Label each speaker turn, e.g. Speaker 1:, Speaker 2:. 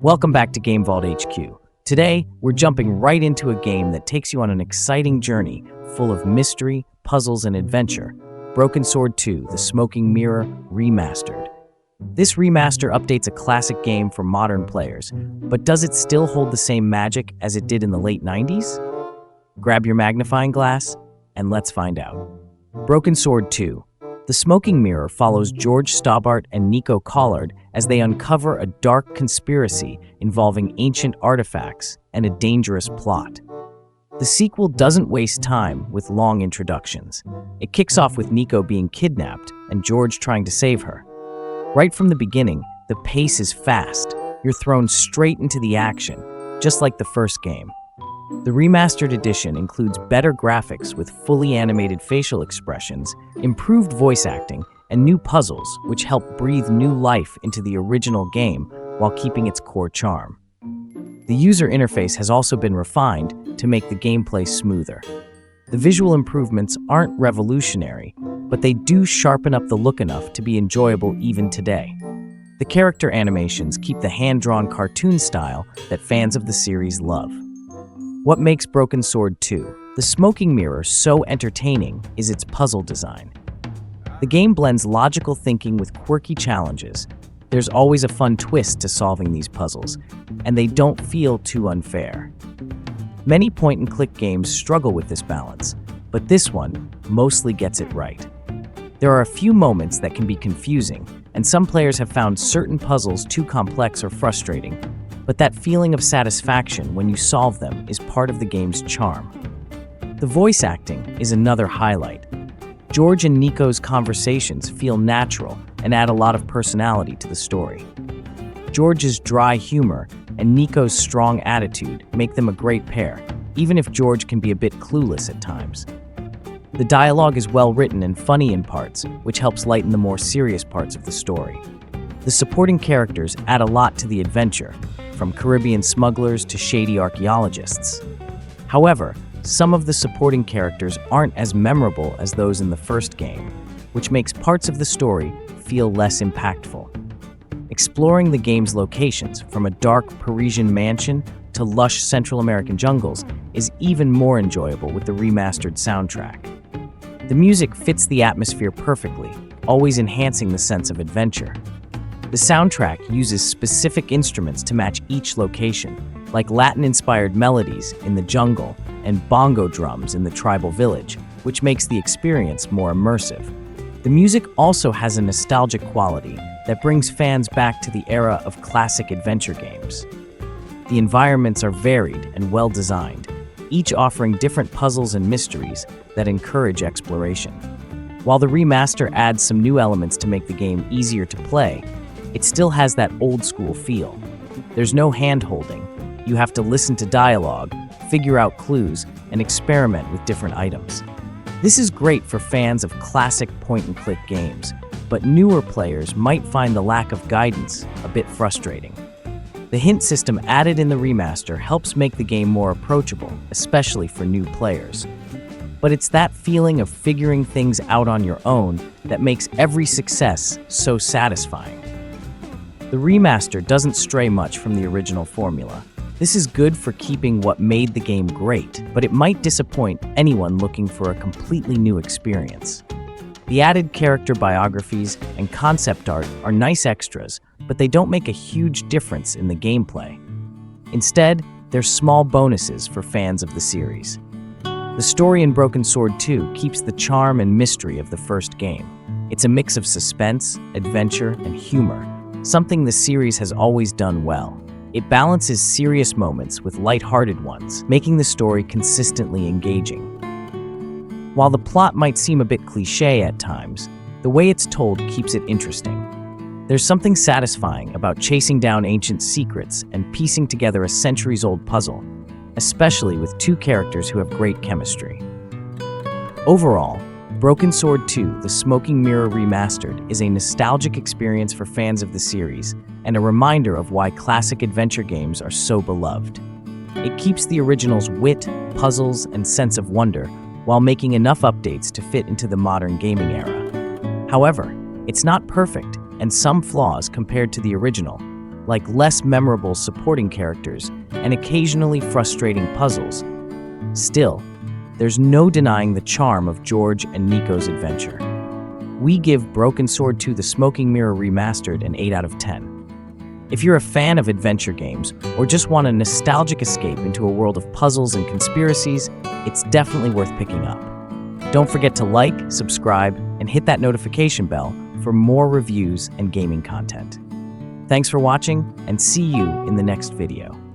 Speaker 1: Welcome back to GameVault HQ. Today, we're jumping right into a game that takes you on an exciting journey full of mystery, puzzles, and adventure. Broken Sword 2: The Smoking Mirror Remastered. This remaster updates a classic game for modern players, but does it still hold the same magic as it did in the late 90s? Grab your magnifying glass, and let's find out. Broken Sword 2: The Smoking Mirror follows George Stobbart and Nico as they uncover a dark conspiracy involving ancient artifacts and a dangerous plot. The sequel doesn't waste time with long introductions. It kicks off with Nico being kidnapped and George trying to save her. Right from the beginning, the pace is fast. You're thrown straight into the action, just like the first game. The remastered edition includes better graphics with fully animated facial expressions, improved voice acting, and new puzzles, which help breathe new life into the original game while keeping its core charm. The user interface has also been refined to make the gameplay smoother. The visual improvements aren't revolutionary, but they do sharpen up the look enough to be enjoyable even today. The character animations keep the hand-drawn cartoon style that fans of the series love. What makes Broken Sword 2: The Smoking Mirror so entertaining is its puzzle design. The game blends logical thinking with quirky challenges. There's always a fun twist to solving these puzzles, and they don't feel too unfair. Many point-and-click games struggle with this balance, but this one mostly gets it right. There are a few moments that can be confusing, and some players have found certain puzzles too complex or frustrating, but that feeling of satisfaction when you solve them is part of the game's charm. The voice acting is another highlight. George and Nico's conversations feel natural and add a lot of personality to the story. George's dry humor and Nico's strong attitude make them a great pair, even if George can be a bit clueless at times. The dialogue is well written and funny in parts, which helps lighten the more serious parts of the story. The supporting characters add a lot to the adventure, from Caribbean smugglers to shady archaeologists. However, some of the supporting characters aren't as memorable as those in the first game, which makes parts of the story feel less impactful. Exploring the game's locations, from a dark Parisian mansion to lush Central American jungles, is even more enjoyable with the remastered soundtrack. The music fits the atmosphere perfectly, always enhancing the sense of adventure. The soundtrack uses specific instruments to match each location, like Latin-inspired melodies in the jungle and bongo drums in the tribal village, which makes the experience more immersive. The music also has a nostalgic quality that brings fans back to the era of classic adventure games. The environments are varied and well-designed, each offering different puzzles and mysteries that encourage exploration. While the remaster adds some new elements to make the game easier to play, it still has that old-school feel. There's no hand-holding. You have to listen to dialogue, figure out clues, and experiment with different items. This is great for fans of classic point-and-click games, but newer players might find the lack of guidance a bit frustrating. The hint system added in the remaster helps make the game more approachable, especially for new players. But it's that feeling of figuring things out on your own that makes every success so satisfying. The remaster doesn't stray much from the original formula. This is good for keeping what made the game great, but it might disappoint anyone looking for a completely new experience. The added character biographies and concept art are nice extras, but they don't make a huge difference in the gameplay. Instead, they're small bonuses for fans of the series. The story in Broken Sword 2 keeps the charm and mystery of the first game. It's a mix of suspense, adventure, and humor, something the series has always done well. It balances serious moments with lighthearted ones, making the story consistently engaging. While the plot might seem a bit cliché at times, the way it's told keeps it interesting. There's something satisfying about chasing down ancient secrets and piecing together a centuries-old puzzle, especially with two characters who have great chemistry. Overall, Broken Sword 2: The Smoking Mirror Remastered is a nostalgic experience for fans of the series and a reminder of why classic adventure games are so beloved. It keeps the original's wit, puzzles, and sense of wonder while making enough updates to fit into the modern gaming era. However, it's not perfect and some flaws compared to the original, like less memorable supporting characters and occasionally frustrating puzzles. Still, there's no denying the charm of George and Nico's adventure. We give Broken Sword 2: The Smoking Mirror Remastered an 8 out of 10. If you're a fan of adventure games or just want a nostalgic escape into a world of puzzles and conspiracies, it's definitely worth picking up. Don't forget to like, subscribe, and hit that notification bell for more reviews and gaming content. Thanks for watching, and see you in the next video.